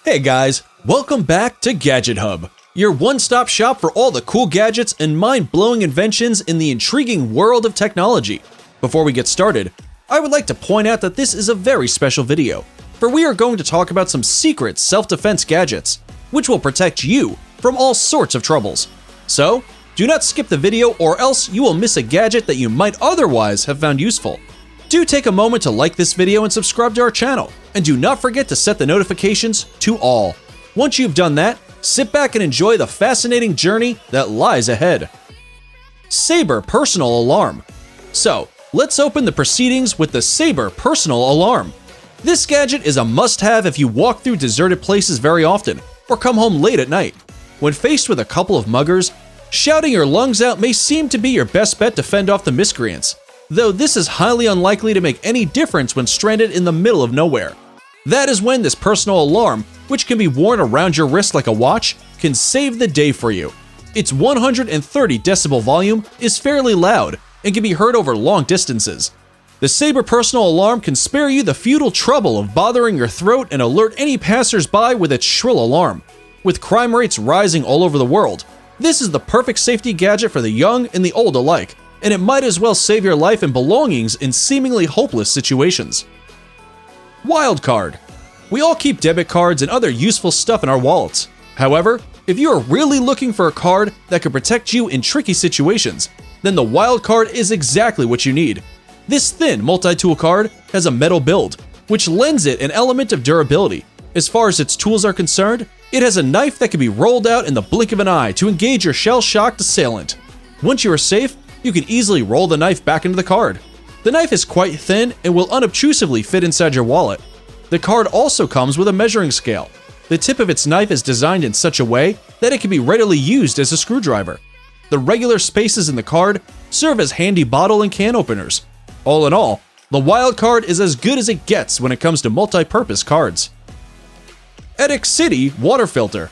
Hey guys, welcome back to Gadget Hub, your one-stop shop for all the cool gadgets and mind-blowing inventions in the intriguing world of technology. Before we get started, I would like to point out that this is a very special video, for we are going to talk about some secret self-defense gadgets, which will protect you from all sorts of troubles. So, do not skip the video or else you will miss a gadget that you might otherwise have found useful. Do take a moment to like this video and subscribe to our channel, and do not forget to set the notifications to all. Once you've done that, sit back and enjoy the fascinating journey that lies ahead. Sabre Personal Alarm. So, let's open the proceedings with the Sabre Personal Alarm. This gadget is a must-have if you walk through deserted places very often, or come home late at night. When faced with a couple of muggers, shouting your lungs out may seem to be your best bet to fend off the miscreants, though this is highly unlikely to make any difference when stranded in the middle of nowhere. That is when this personal alarm, which can be worn around your wrist like a watch, can save the day for you. Its 130 decibel volume is fairly loud and can be heard over long distances. The Sabre Personal Alarm can spare you the futile trouble of bothering your throat and alert any passers-by with its shrill alarm. With crime rates rising all over the world, this is the perfect safety gadget for the young and the old alike, and it might as well save your life and belongings in seemingly hopeless situations. Wildcard. We all keep debit cards and other useful stuff in our wallets. However, if you are really looking for a card that can protect you in tricky situations, then the Wildcard is exactly what you need. This thin multi-tool card has a metal build, which lends it an element of durability. As far as its tools are concerned, it has a knife that can be rolled out in the blink of an eye to engage your shell-shocked assailant. Once you are safe, you can easily roll the knife back into the card. The knife is quite thin and will unobtrusively fit inside your wallet. The card also comes with a measuring scale. The tip of its knife is designed in such a way that it can be readily used as a screwdriver. The regular spaces in the card serve as handy bottle and can openers. All in all, the Wildcard is as good as it gets when it comes to multi-purpose cards. Attic City Water Filter.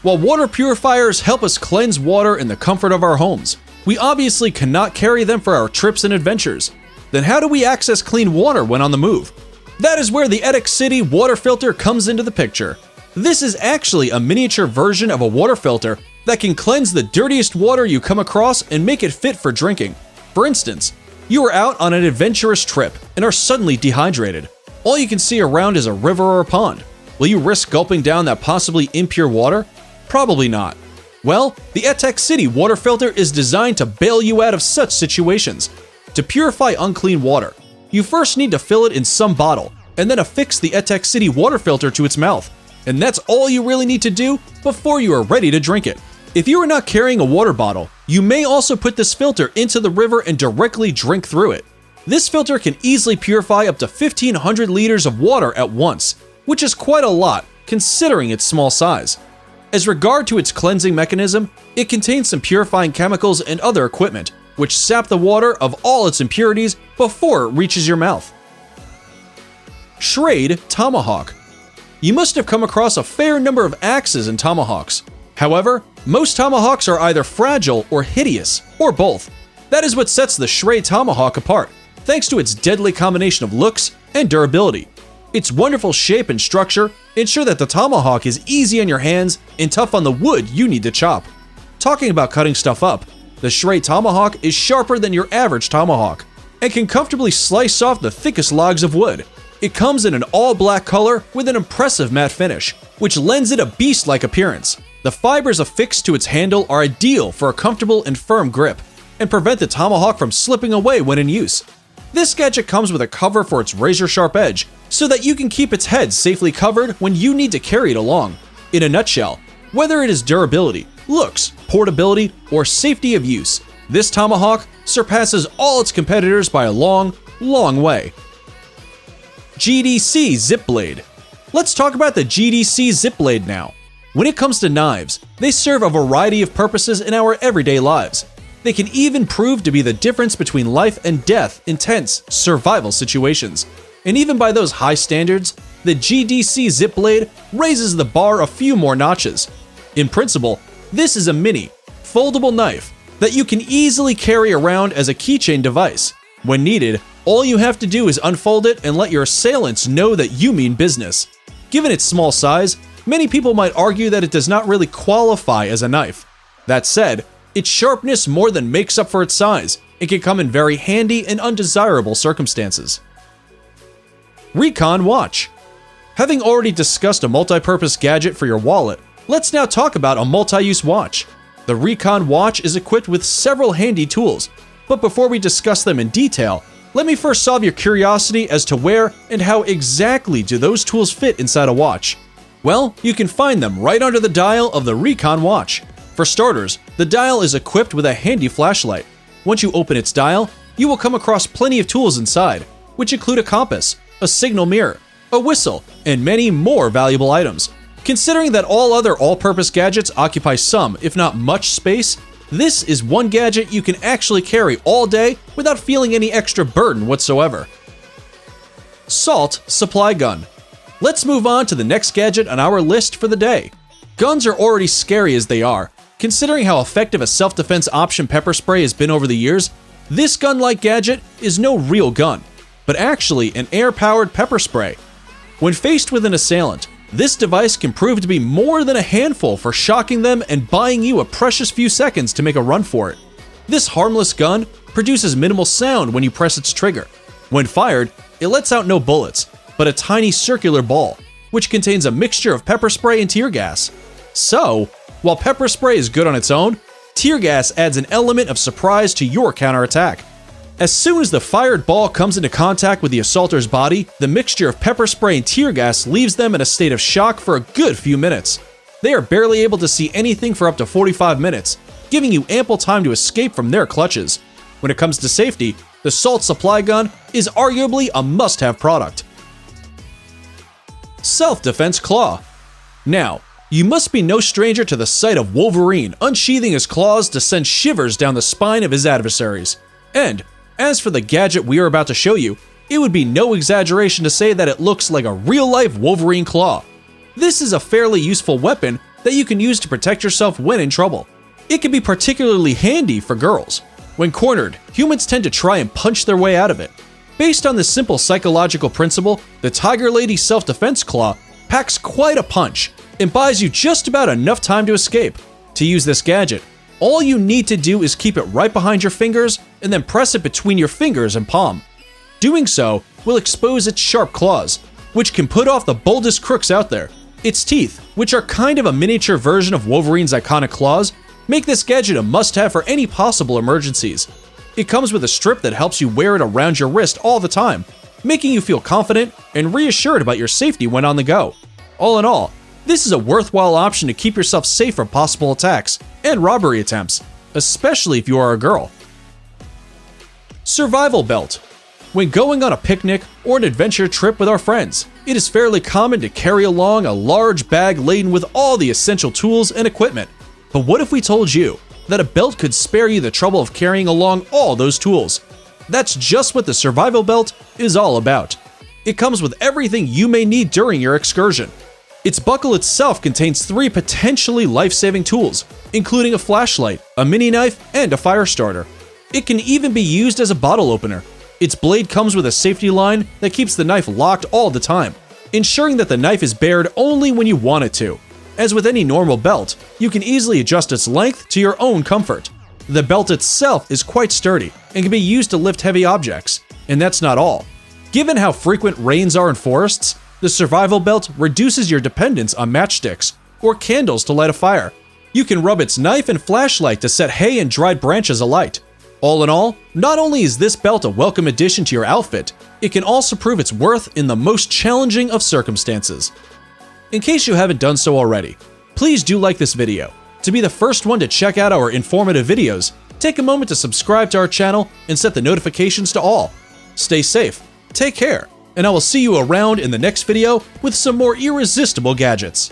While water purifiers help us cleanse water in the comfort of our homes, we obviously cannot carry them for our trips and adventures. Then how do we access clean water when on the move? That is where the Attic City Water Filter comes into the picture. This is actually a miniature version of a water filter that can cleanse the dirtiest water you come across and make it fit for drinking. For instance, you are out on an adventurous trip and are suddenly dehydrated. All you can see around is a river or a pond. Will you risk gulping down that possibly impure water? Probably not. Well, the Attic City Water Filter is designed to bail you out of such situations. To purify unclean water, you first need to fill it in some bottle, and then affix the Attic City Water Filter to its mouth. And that's all you really need to do before you are ready to drink it. If you are not carrying a water bottle, you may also put this filter into the river and directly drink through it. This filter can easily purify up to 1,500 liters of water at once, which is quite a lot considering its small size. As regard to its cleansing mechanism, it contains some purifying chemicals and other equipment, which sap the water of all its impurities before it reaches your mouth. Schrade Tomahawk. You must have come across a fair number of axes and tomahawks. However, most tomahawks are either fragile or hideous, or both. That is what sets the Schrade Tomahawk apart, thanks to its deadly combination of looks and durability. Its wonderful shape and structure ensure that the tomahawk is easy on your hands and tough on the wood you need to chop. Talking about cutting stuff up, the Schrade Tomahawk is sharper than your average tomahawk and can comfortably slice off the thickest logs of wood. It comes in an all-black color with an impressive matte finish, which lends it a beast-like appearance. The fibers affixed to its handle are ideal for a comfortable and firm grip and prevent the tomahawk from slipping away when in use. This gadget comes with a cover for its razor-sharp edge so that you can keep its head safely covered when you need to carry it along. In a nutshell, whether it is durability, looks, portability, or safety of use, this tomahawk surpasses all its competitors by a long, long way. GDC Zip Blade. Let's talk about the GDC Zip Blade now. When it comes to knives, they serve a variety of purposes in our everyday lives. They can even prove to be the difference between life and death in tense survival situations. And even by those high standards, the GDC Zip Blade raises the bar a few more notches. In principle, this is a mini, foldable knife that you can easily carry around as a keychain device. When needed, all you have to do is unfold it and let your assailants know that you mean business. Given its small size, Many people might argue that it does not really qualify as a knife. That said, its sharpness more than makes up for its size. It can come in very handy and undesirable circumstances. Recon Watch. Having already discussed a multi-purpose gadget for your wallet, let's now talk about a multi-use watch. The Recon Watch is equipped with several handy tools, but before we discuss them in detail, let me first solve your curiosity as to where and how exactly do those tools fit inside a watch. Well, you can find them right under the dial of the Recon Watch. For starters, the dial is equipped with a handy flashlight. Once you open its dial, you will come across plenty of tools inside, which include a compass, a signal mirror, a whistle, and many more valuable items. Considering that all other all-purpose gadgets occupy some, if not much space, this is one gadget you can actually carry all day without feeling any extra burden whatsoever. Salt Supply Gun. Let's move on to the next gadget on our list for the day. Guns are already scary as they are. Considering how effective a self-defense option pepper spray has been over the years, this gun-like gadget is no real gun, but actually an air-powered pepper spray. When faced with an assailant, this device can prove to be more than a handful for shocking them and buying you a precious few seconds to make a run for it. This harmless gun produces minimal sound when you press its trigger. When fired, it lets out no bullets, but a tiny circular ball, which contains a mixture of pepper spray and tear gas. So, while pepper spray is good on its own, tear gas adds an element of surprise to your counterattack. As soon as the fired ball comes into contact with the assaulter's body, the mixture of pepper spray and tear gas leaves them in a state of shock for a good few minutes. They are barely able to see anything for up to 45 minutes, giving you ample time to escape from their clutches. When it comes to safety, the Salt Supply Gun is arguably a must-have product. Self-Defense Claw. Now, you must be no stranger to the sight of Wolverine unsheathing his claws to send shivers down the spine of his adversaries. And, as for the gadget we are about to show you, it would be no exaggeration to say that it looks like a real-life Wolverine claw. This is a fairly useful weapon that you can use to protect yourself when in trouble. It can be particularly handy for girls. When cornered, humans tend to try and punch their way out of it. Based on this simple psychological principle, the Tiger Lady Self-Defense Claw packs quite a punch and buys you just about enough time to escape. To use this gadget, all you need to do is keep it right behind your fingers and then press it between your fingers and palm. Doing so will expose its sharp claws, which can put off the boldest crooks out there. Its teeth, which are kind of a miniature version of Wolverine's iconic claws, make this gadget a must-have for any possible emergencies. It comes with a strip that helps you wear it around your wrist all the time, making you feel confident and reassured about your safety when on the go. All in all, this is a worthwhile option to keep yourself safe from possible attacks and robbery attempts, especially if you are a girl. Survival Belt. When going on a picnic or an adventure trip with our friends, it is fairly common to carry along a large bag laden with all the essential tools and equipment. But what if we told you that a belt could spare you the trouble of carrying along all those tools? That's just what the Survival Belt is all about. It comes with everything you may need during your excursion. Its buckle itself contains 3 potentially life-saving tools, including a flashlight, a mini knife, and a fire starter. It can even be used as a bottle opener. Its blade comes with a safety line that keeps the knife locked all the time, ensuring that the knife is bared only when you want it to. As with any normal belt, you can easily adjust its length to your own comfort. The belt itself is quite sturdy and can be used to lift heavy objects. And that's not all. Given how frequent rains are in forests, the Survival Belt reduces your dependence on matchsticks or candles to light a fire. You can rub its knife and flashlight to set hay and dried branches alight. All in all, not only is this belt a welcome addition to your outfit, it can also prove its worth in the most challenging of circumstances. In case you haven't done so already, please do like this video. To be the first one to check out our informative videos, take a moment to subscribe to our channel and set the notifications to all. Stay safe, take care, and I will see you around in the next video with some more irresistible gadgets.